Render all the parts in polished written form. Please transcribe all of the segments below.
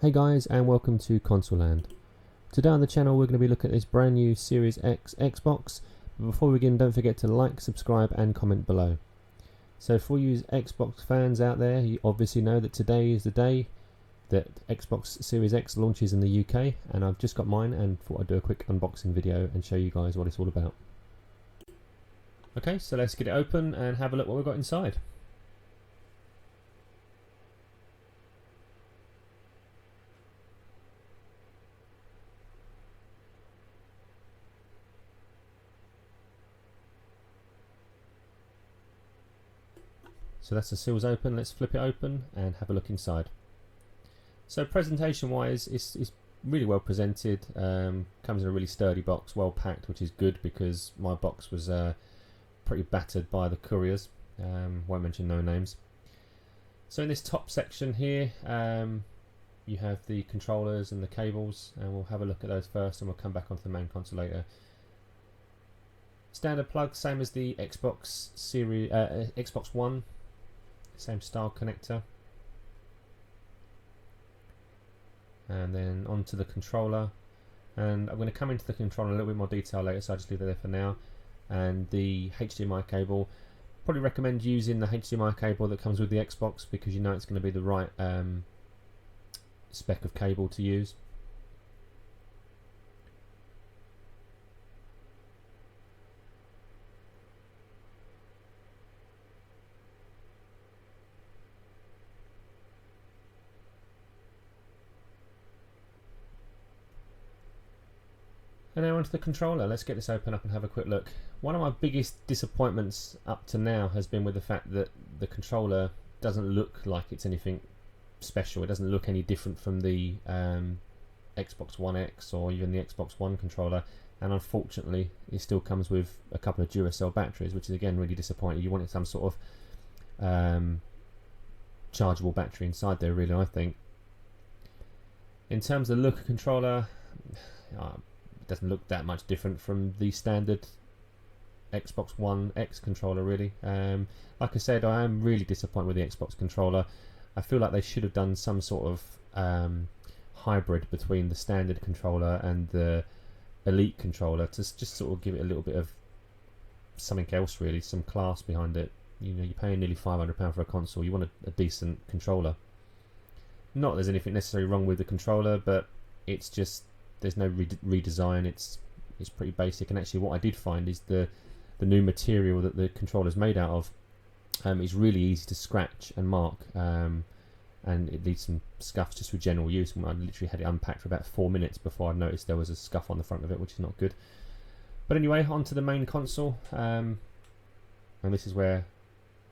Hey guys, and welcome to Console Land. Today on the channel we're going to be looking at this brand new Series X Xbox. But before we begin, don't forget to like, subscribe and comment below. So for you Xbox fans out there, you obviously know that today is the day that Xbox Series X launches in the UK, and I've just got mine and thought I'd do a quick unboxing video and show you guys what it's all about. Okay, so let's get it open and have a look what we've got inside. So that's the seals open. Let's flip it open and have a look inside. So presentation wise, it's really well presented. Comes in a really sturdy box, well packed, which is good because my box was pretty battered by the couriers. Won't mention no names. So in this top section here, you have the controllers and the cables, and we'll have a look at those first and we'll come back onto the main console later. Standard plug, same as the Xbox Series, Xbox One, same style connector. And then onto the controller, and I'm going to come into the controller in a little bit more detail later, so I'll just leave it there for now. And the HDMI cable, probably recommend using the HDMI cable that comes with the Xbox because you know it's going to be the right spec of cable to use. And now onto the controller. Let's get this open up and have a quick look. One of my biggest disappointments up to now has been with the fact that the controller doesn't look like it's anything special. It doesn't look any different from the Xbox One X or even the Xbox One controller, and unfortunately it still comes with a couple of Duracell batteries, which is again really disappointing. You wanted some sort of chargeable battery inside there, really, I think. In terms of the look of controller, doesn't look that much different from the standard Xbox One X controller, really. Like I said, I am really disappointed with the Xbox controller. I feel like they should have done some sort of hybrid between the standard controller and the Elite controller to just sort of give it a little bit of something else, really, some class behind it. You know, you're paying nearly £500 for a console. You want a decent controller. Not that there's anything necessarily wrong with the controller, but it's just there's no redesign. It's pretty basic. And actually, what I did find is the new material that the controller is made out of is really easy to scratch and mark, and it leaves some scuffs just for general use. I literally had it unpacked for about 4 minutes before I noticed there was a scuff on the front of it, which is not good. But anyway, onto the main console, and this is where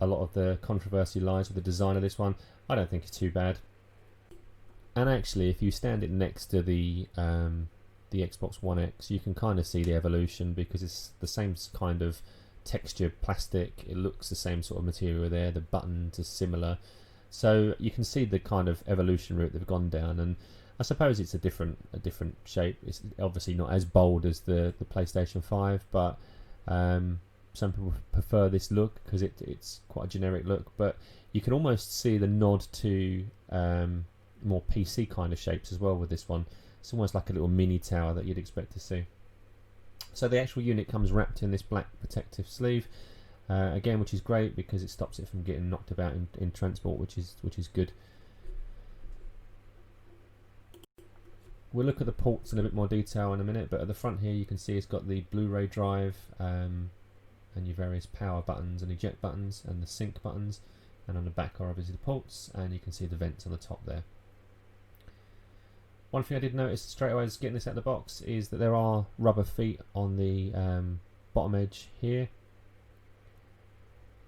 a lot of the controversy lies with the design of this one. I don't think it's too bad. And actually, if you stand it next to the Xbox One X, you can kind of see the evolution because it's the same kind of textured plastic. It looks the same sort of material there. The buttons are similar, so you can see the kind of evolution route they've gone down. And I suppose it's a different shape. It's obviously not as bold as the PlayStation 5, but some people prefer this look because it's quite a generic look. But you can almost see the nod to more PC kind of shapes as well with this one. It's almost like a little mini tower that you'd expect to see. So the actual unit comes wrapped in this black protective sleeve, again, which is great because it stops it from getting knocked about in transport, which is good. We'll look at the ports in a bit more detail in a minute, but at the front here you can see it's got the Blu-ray drive and your various power buttons and eject buttons and the sync buttons, and on the back are obviously the ports, and you can see the vents on the top there. One thing I did notice straight away as getting this out of the box is that there are rubber feet on the bottom edge here,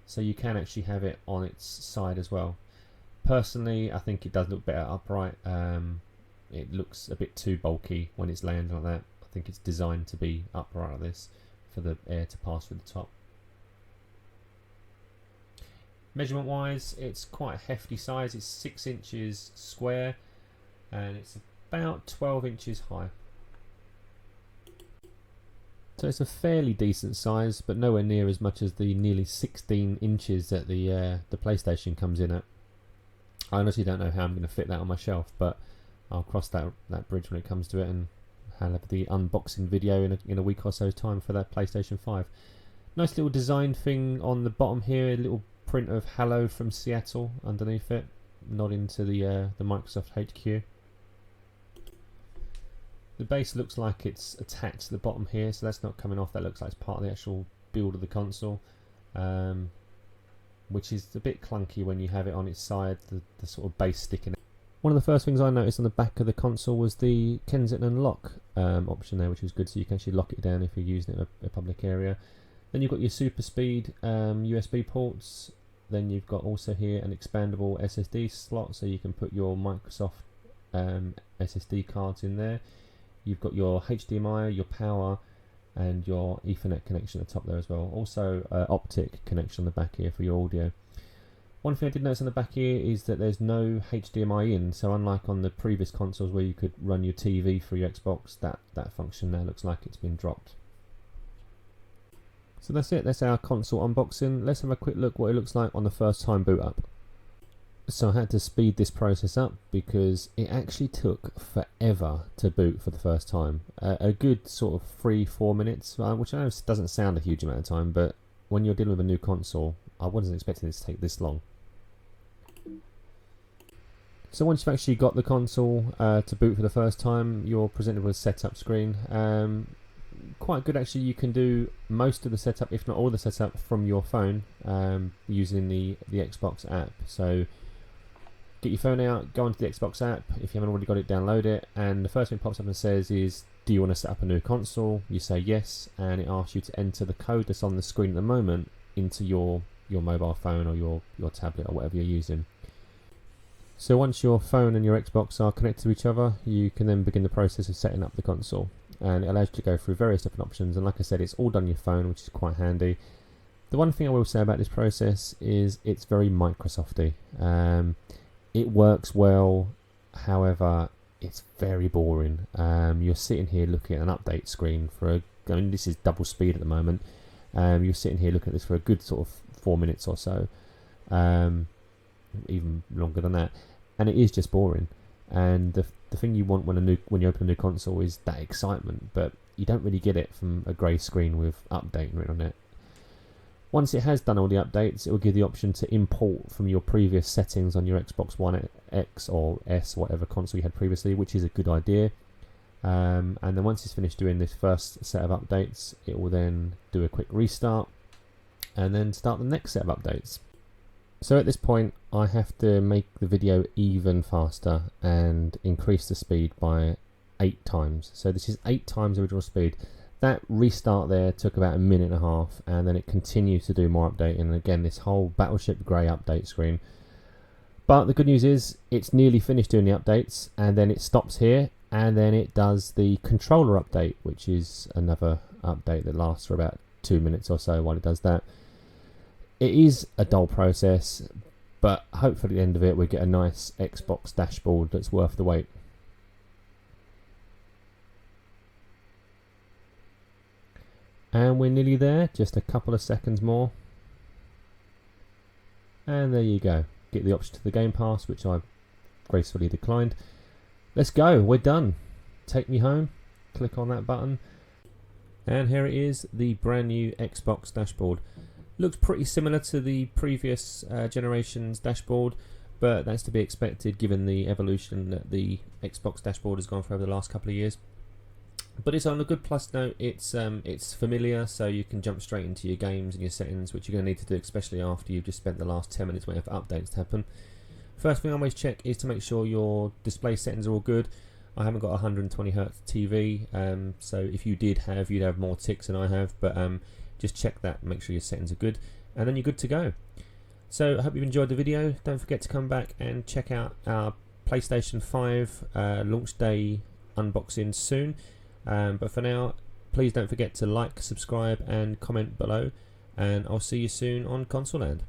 so you can actually have it on its side as well. Personally, I think it does look better upright. It looks a bit too bulky when it's laying like that. I think it's designed to be upright like this for the air to pass through the top. Measurement wise, it's quite a hefty size. It's 6 inches square and it's about 12 inches high. So it's a fairly decent size, but nowhere near as much as the nearly 16 inches that the PlayStation comes in at. I honestly don't know how I'm going to fit that on my shelf, but I'll cross that bridge when it comes to it, and I'll have the unboxing video in a week or so's time for that PlayStation 5. Nice little design thing on the bottom here, a little print of Hello from Seattle underneath it, nodding to the Microsoft HQ. The base looks like it's attached to the bottom here, so that's not coming off. That looks like it's part of the actual build of the console, which is a bit clunky when you have it on its side, the sort of base sticking out. One of the first things I noticed on the back of the console was the Kensington lock option there, which was good, so you can actually lock it down if you're using it in a public area. Then you've got your super speed USB ports. Then you've got also here an expandable SSD slot, so you can put your Microsoft SSD cards in there. You've got your HDMI, your power, and your Ethernet connection at the top there as well. Also optic connection on the back here for your audio. One thing I did notice on the back here is that there's no HDMI in, so unlike on the previous consoles where you could run your TV through your Xbox, that function now looks like it's been dropped. So that's it, that's our console unboxing. Let's have a quick look what it looks like on the first time boot up. So I had to speed this process up because it actually took forever to boot for the first time. A good sort of 3-4 minutes, which I know doesn't sound a huge amount of time, but when you're dealing with a new console, I wasn't expecting it to take this long. So once you've actually got the console to boot for the first time, you're presented with a setup screen. Quite good actually. You can do most of the setup, if not all the setup, from your phone using the Xbox app. So get your phone out, go onto the Xbox app. If you haven't already got it, download it, and the first thing it pops up and says is, do you want to set up a new console? You say yes, and it asks you to enter the code that's on the screen at the moment into your mobile phone or your tablet or whatever you're using. So once your phone and your Xbox are connected to each other, you can then begin the process of setting up the console, and it allows you to go through various different options, and like I said, it's all done on your phone, which is quite handy. The one thing I will say about this process is it's very Microsofty. It works well, however it's very boring. You're sitting here looking at an update screen for I mean this is double speed at the moment. You're sitting here looking at this for a good sort of 4 minutes or so, even longer than that, and it is just boring. And the thing you want when you open a new console is that excitement, but you don't really get it from a grey screen with update written on it. Once it has done all the updates, it will give the option to import from your previous settings on your Xbox One X or S, whatever console you had previously, which is a good idea. And then once it's finished doing this first set of updates, it will then do a quick restart and then start the next set of updates. So at this point I have to make the video even faster and increase the speed by 8 times. So this is 8 times the original speed. That restart there took about 1.5 minutes, and then it continues to do more updating, and again this whole Battleship Grey update screen. But the good news is it's nearly finished doing the updates, and then it stops here, and then it does the controller update, which is another update that lasts for about 2 minutes or so while it does that. It is a dull process, but hopefully at the end of it we get a nice Xbox dashboard that's worth the wait. And we're nearly there, just a couple of seconds more. And there you go. Get the option to the Game Pass, which I've gracefully declined. Let's go, we're done. Take me home, click on that button. And here it is, the brand new Xbox dashboard. Looks pretty similar to the previous generation's dashboard, but that's to be expected given the evolution that the Xbox dashboard has gone through over the last couple of years. But it's on a good plus note. It's familiar, so you can jump straight into your games and your settings, which you're going to need to do, especially after you've just spent the last 10 minutes waiting for updates to happen. First thing I always check is to make sure your display settings are all good. I haven't got a 120Hz TV, so if you did have, you'd have more ticks than I have, but just check that, make sure your settings are good, and then you're good to go. So I hope you've enjoyed the video. Don't forget to come back and check out our PlayStation 5 launch day unboxing soon. But for now, please don't forget to like, subscribe and comment below, and I'll see you soon on Console Land.